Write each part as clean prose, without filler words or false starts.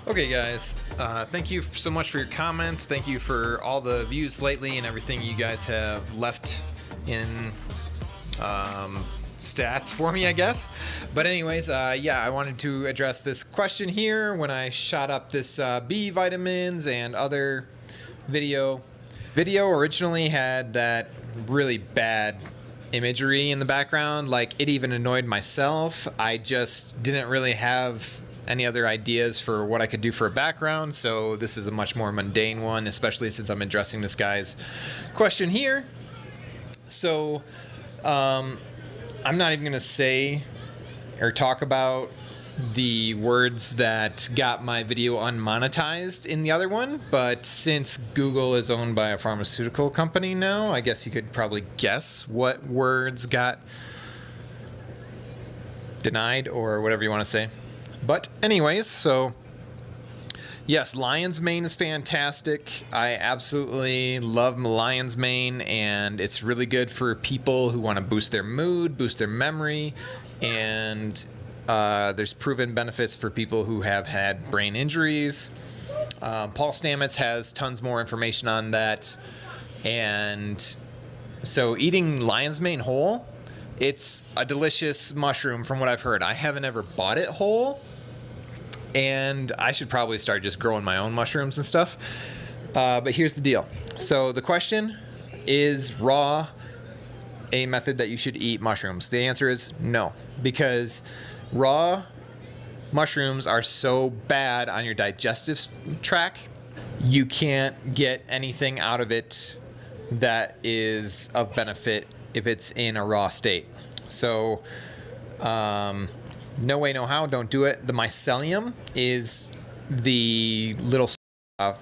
Okay, guys, thank you so much for your comments. Thank you for all the views lately and everything you guys have left in stats for me, I guess. But anyways, yeah, I wanted to address this question here when I shot up this B vitamins and other video. Video originally had that really bad imagery in the background, like it even annoyed myself. I just didn't really have any other ideas for what I could do for a background, so this is a much more mundane one, especially since I'm addressing this guy's question here. So I'm not even gonna say or talk about the words that got my video unmonetized in the other one, but since Google is owned by a pharmaceutical company now, I guess you could probably guess what words got denied or whatever you want to say. But anyways, so yes, lion's mane is fantastic. I absolutely love lion's mane, and it's really good for people who want to boost their mood, boost their memory, and there's proven benefits for people who have had brain injuries. Paul Stamets has tons more information on that. And so eating lion's mane whole, it's a delicious mushroom from what I've heard. I haven't ever bought it whole, and I should probably start just growing my own mushrooms and stuff. But here's the deal. So the question is, raw a method that you should eat mushrooms? The answer is no, because raw mushrooms are so bad on your digestive tract, you can't get anything out of it that is of benefit if it's in a raw state. So no way, no how, don't do it. The mycelium is the little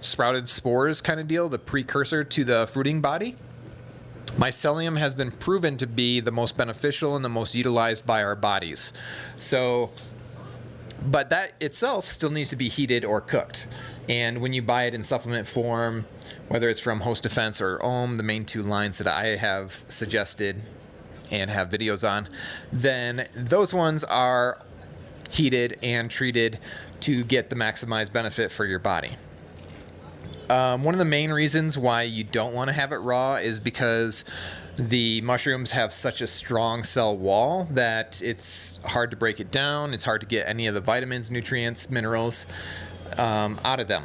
sprouted spores kind of deal, the precursor to the fruiting body. Mycelium has been proven to be the most beneficial and the most utilized by our bodies. So, but that itself still needs to be heated or cooked. And when you buy it in supplement form, whether it's from Host Defense or Ohm, the main two lines that I have suggested and have videos on, then those ones are heated and treated to get the maximized benefit for your body. One of the main reasons why you don't want to have it raw is because the mushrooms have such a strong cell wall that it's hard to break it down. It's hard to get any of the vitamins, nutrients, minerals out of them.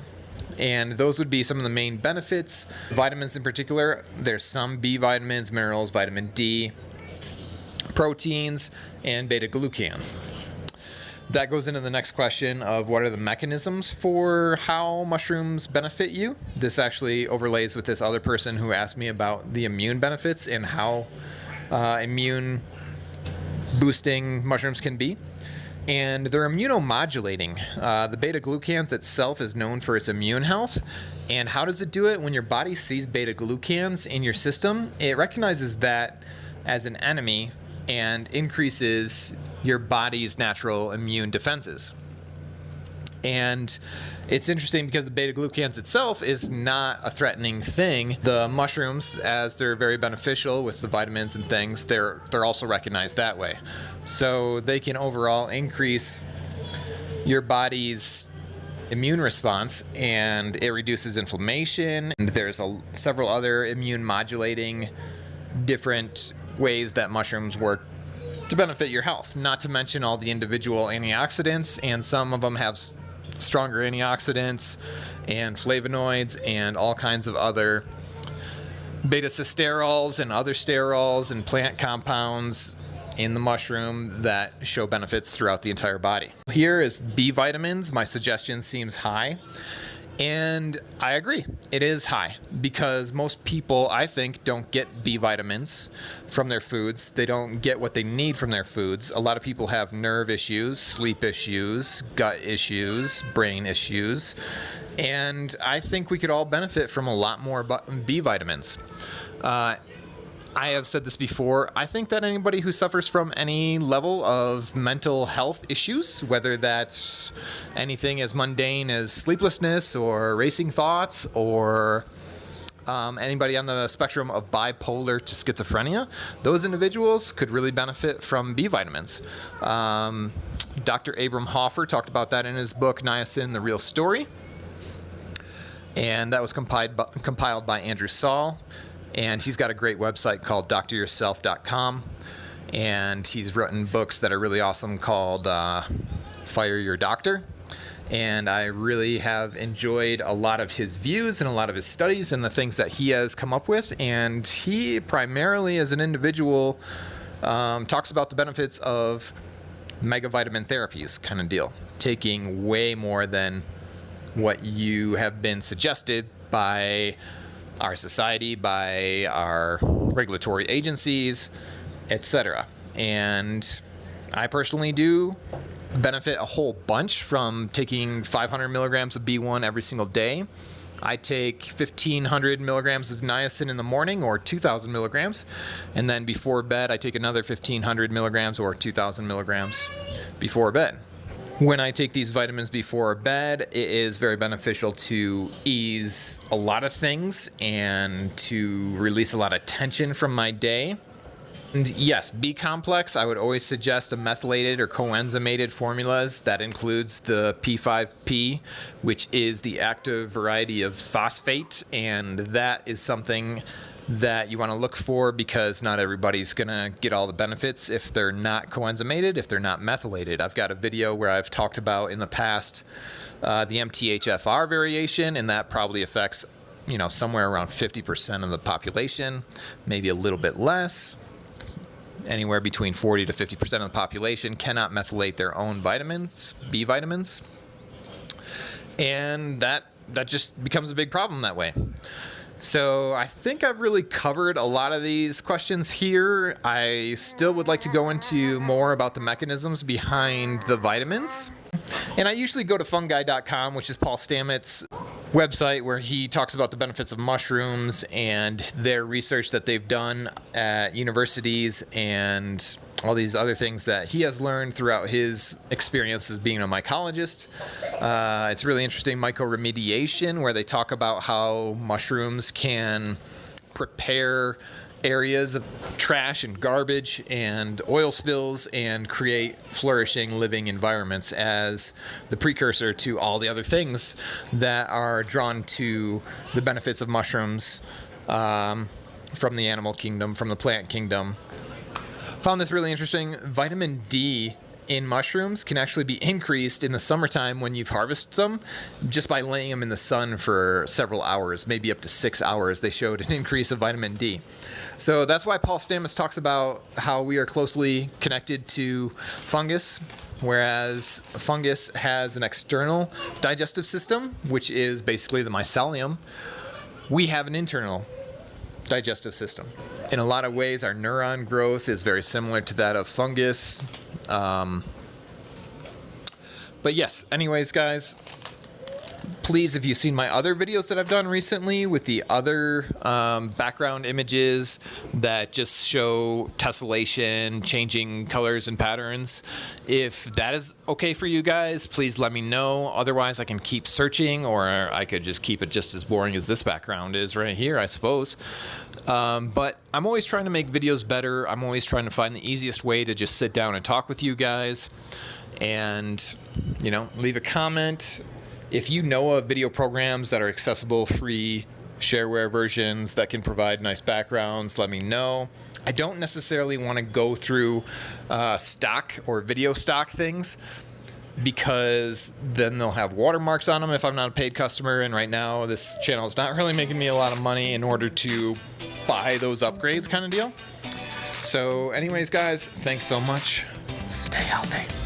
And those would be some of the main benefits. Vitamins in particular, there's some B vitamins, minerals, vitamin D, proteins, and beta-glucans. That goes into the next question of what are the mechanisms for how mushrooms benefit you. This actually overlays with this other person who asked me about the immune benefits and how immune boosting mushrooms can be. And they're immunomodulating. The beta-glucans itself is known for its immune health. And how does it do it? When your body sees beta-glucans in your system, it recognizes that as an enemy and increases your body's natural immune defenses. And it's interesting because the beta-glucans itself is not a threatening thing. The mushrooms, as they're very beneficial with the vitamins and things, they're also recognized that way. So they can overall increase your body's immune response, and it reduces inflammation. And there's several other immune modulating different ways that mushrooms work to benefit your health, not to mention all the individual antioxidants, and some of them have stronger antioxidants and flavonoids and all kinds of other beta-cysterols and other sterols and plant compounds in the mushroom that show benefits throughout the entire body. Here is B vitamins. My suggestion seems high. And I agree, it is high, because most people, I think, don't get B vitamins from their foods. They don't get what they need from their foods. A lot of people have nerve issues, sleep issues, gut issues, brain issues, and I think we could all benefit from a lot more B vitamins. I have said this before, I think that anybody who suffers from any level of mental health issues, whether that's anything as mundane as sleeplessness or racing thoughts or Anybody on the spectrum of bipolar to schizophrenia, those individuals could really benefit from B vitamins. Dr. Abram Hoffer talked about that in his book, Niacin, The Real Story. And that was compiled by Andrew Saul. And he's got a great website called dryourself.com. And he's written books that are really awesome called Fire Your Doctor. And I really have enjoyed a lot of his views and a lot of his studies and the things that he has come up with. And he primarily, as an individual, talks about the benefits of megavitamin therapies kind of deal. Taking way more than what you have been suggested by our society, by our regulatory agencies, etc. And I personally do benefit a whole bunch from taking 500 milligrams of B1 every single day. I take 1,500 milligrams of niacin in the morning, or 2,000 milligrams, and then before bed I take another 1,500 milligrams or 2,000 milligrams before bed. When I take these vitamins before bed, it is very beneficial to ease a lot of things and to release a lot of tension from my day. And yes, B complex, I would always suggest a methylated or coenzymated formulas. That includes the P5P, which is the active variety of phosphate, and that is something that you want to look for because not everybody's going to get all the benefits if they're not coenzymated, if they're not methylated. I've got a video where I've talked about in the past the MTHFR variation, and that probably affects, somewhere around 50% of the population, maybe a little bit less. Anywhere between 40 to 50% of the population cannot methylate their own vitamins, B vitamins. And that just becomes a big problem that way. So I think I've really covered a lot of these questions here. I still would like to go into more about the mechanisms behind the vitamins. And I usually go to fungi.com, which is Paul Stamets' website, where he talks about the benefits of mushrooms and their research that they've done at universities and all these other things that he has learned throughout his experience as being a mycologist. It's really interesting, mycoremediation, where they talk about how mushrooms can prepare areas of trash and garbage and oil spills and create flourishing living environments as the precursor to all the other things that are drawn to the benefits of mushrooms from the animal kingdom, from the plant kingdom. Found this really interesting. Vitamin D in mushrooms can actually be increased in the summertime when you've harvested them just by laying them in the sun for several hours, maybe up to 6 hours. They showed an increase of vitamin D. So that's why Paul Stamets talks about how we are closely connected to fungus, whereas fungus has an external digestive system, which is basically the mycelium. We have an internal digestive system. In a lot of ways, our neuron growth is very similar to that of fungus. But yes, anyways, guys, please, if you've seen my other videos that I've done recently with the other background images that just show tessellation, changing colors and patterns, if that is okay for you guys, please let me know. Otherwise, I can keep searching, or I could just keep it just as boring as this background is right here, I suppose. But I'm always trying to make videos better. I'm always trying to find the easiest way to just sit down and talk with you guys and, leave a comment. If you know of video programs that are accessible, free, shareware versions that can provide nice backgrounds, let me know. I don't necessarily want to go through stock or video stock things, because then they'll have watermarks on them if I'm not a paid customer, and right now this channel is not really making me a lot of money in order to buy those upgrades kind of deal. So anyways, guys, thanks so much. Stay healthy.